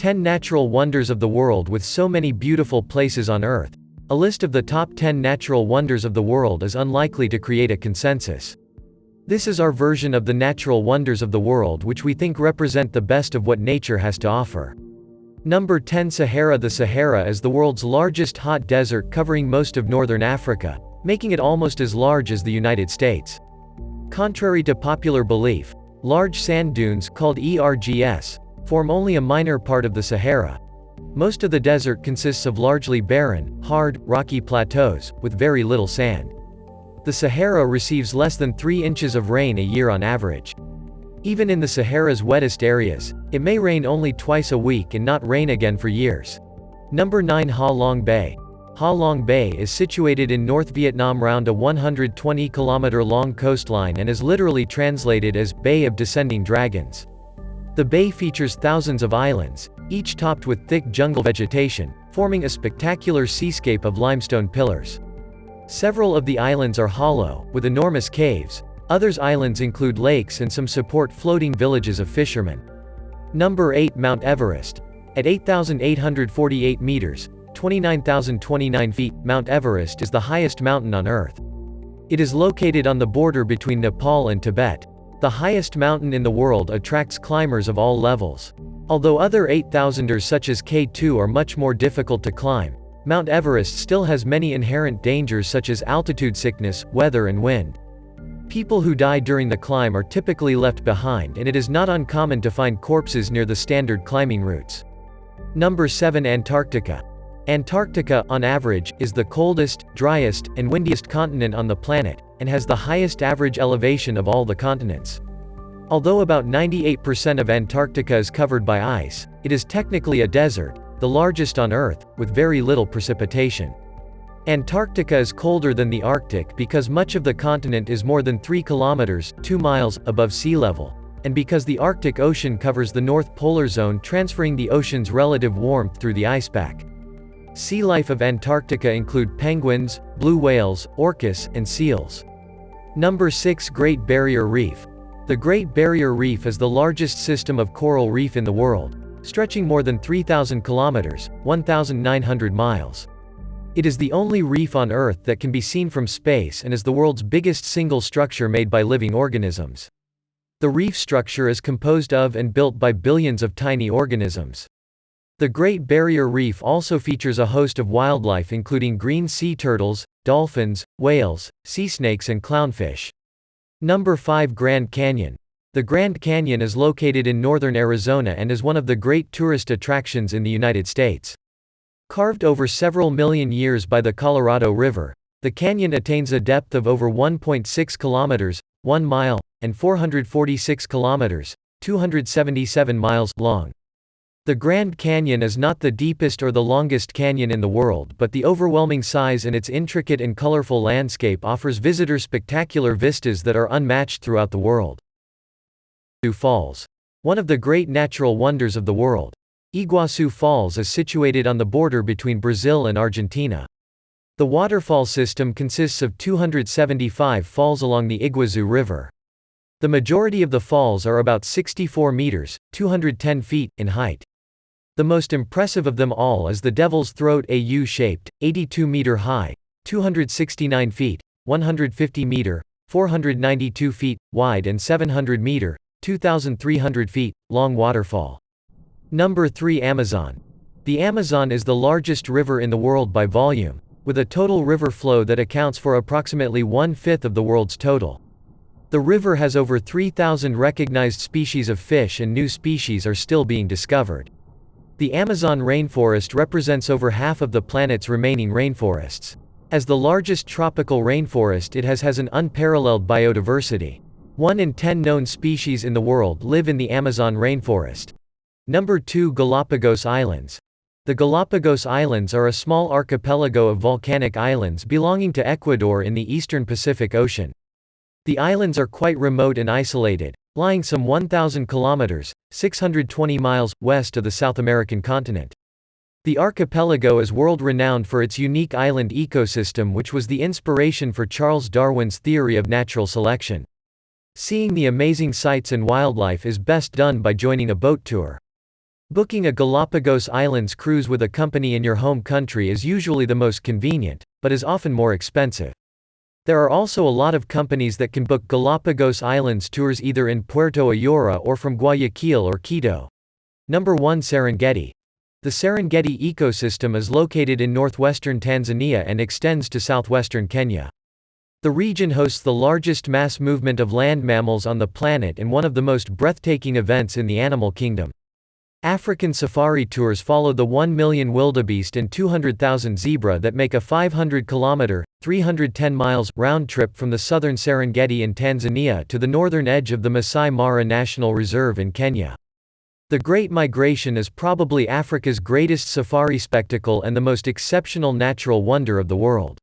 10 Natural Wonders of the World. With so many beautiful places on Earth, a list of the top 10 natural wonders of the world is unlikely to create a consensus. This is our version of the natural wonders of the world, which we think represent the best of what nature has to offer. Number 10. Sahara. The Sahara is the world's largest hot desert, covering most of northern Africa, making it almost as large as the United States. Contrary to popular belief, large sand dunes, called ERGS, form only a minor part of the Sahara. Most of the desert consists of largely barren, hard, rocky plateaus, with very little sand. The Sahara receives less than 3 inches of rain a year on average. Even in the Sahara's wettest areas, it may rain only twice a week and not rain again for years. Number 9. Ha Long Bay. Ha Long Bay is situated in North Vietnam round a 120-kilometer-long coastline and is literally translated as Bay of Descending Dragons. The bay features thousands of islands, each topped with thick jungle vegetation, forming a spectacular seascape of limestone pillars. Several of the islands are hollow, with enormous caves. Others islands include lakes and some support floating villages of fishermen. Number 8. Mount Everest. At 8,848 meters, 29,029 feet, Mount Everest is the highest mountain on Earth. It is located on the border between Nepal and Tibet. The highest mountain in the world attracts climbers of all levels. Although other 8,000ers such as K2 are much more difficult to climb, Mount Everest still has many inherent dangers such as altitude sickness, weather and wind. People who die during the climb are typically left behind, and it is not uncommon to find corpses near the standard climbing routes. Number 7. Antarctica. Antarctica, on average, is the coldest, driest, and windiest continent on the planet, and has the highest average elevation of all the continents. Although about 98% of Antarctica is covered by ice, it is technically a desert, the largest on Earth, with very little precipitation. Antarctica is colder than the Arctic because much of the continent is more than 3 kilometers, 2 miles, above sea level, and because the Arctic Ocean covers the North Polar Zone, transferring the ocean's relative warmth through the icepack. Sea life of Antarctica include penguins, blue whales, orcas, and seals. Number 6. Great Barrier Reef. The Great Barrier Reef is the largest system of coral reef in the world, stretching more than 3,000 kilometers, 1,900 miles. It is the only reef on Earth that can be seen from space and is the world's biggest single structure made by living organisms. The reef structure is composed of and built by billions of tiny organisms. The Great Barrier Reef also features a host of wildlife including green sea turtles, dolphins, whales, sea snakes and clownfish. Number 5. Grand Canyon. The Grand Canyon is located in northern Arizona and is one of the great tourist attractions in the United States. Carved over several million years by the Colorado River, the canyon attains a depth of over 1.6 kilometers, 1 mile, and 446 kilometers, 277 miles, long. The Grand Canyon is not the deepest or the longest canyon in the world, but the overwhelming size and its intricate and colorful landscape offers visitors spectacular vistas that are unmatched throughout the world. Iguazu Falls. One of the great natural wonders of the world. Iguazu Falls is situated on the border between Brazil and Argentina. The waterfall system consists of 275 falls along the Iguazu River. The majority of the falls are about 64 meters, 210 feet, in height. The most impressive of them all is the Devil's Throat, a U-shaped, 82-meter high, 269 feet, 150 meter, 492 feet, wide and 700 meter, 2,300 feet, long waterfall. Number 3. Amazon. The Amazon is the largest river in the world by volume, with a total river flow that accounts for approximately 1/5 of the world's total. The river has over 3,000 recognized species of fish and new species are still being discovered. The Amazon rainforest represents over half of the planet's remaining rainforests. As the largest tropical rainforest, it has an unparalleled biodiversity. 1 in 10 known species in the world live in the Amazon rainforest. Number 2. Galapagos Islands. The Galapagos Islands are a small archipelago of volcanic islands belonging to Ecuador in the eastern Pacific Ocean. The islands are quite remote and isolated, lying some 1,000 kilometers, 620 miles, west of the South American continent. The archipelago is world-renowned for its unique island ecosystem, which was the inspiration for Charles Darwin's theory of natural selection. Seeing the amazing sights and wildlife is best done by joining a boat tour. Booking a Galapagos Islands cruise with a company in your home country is usually the most convenient, but is often more expensive. There are also a lot of companies that can book Galapagos Islands tours either in Puerto Ayora or from Guayaquil or Quito. Number 1. Serengeti. The Serengeti ecosystem is located in northwestern Tanzania and extends to southwestern Kenya. The region hosts the largest mass movement of land mammals on the planet and one of the most breathtaking events in the animal kingdom. African safari tours follow the 1 million wildebeest and 200,000 zebra that make a 500-kilometer (310 miles) round trip from the southern Serengeti in Tanzania to the northern edge of the Masai Mara National Reserve in Kenya. The Great Migration is probably Africa's greatest safari spectacle and the most exceptional natural wonder of the world.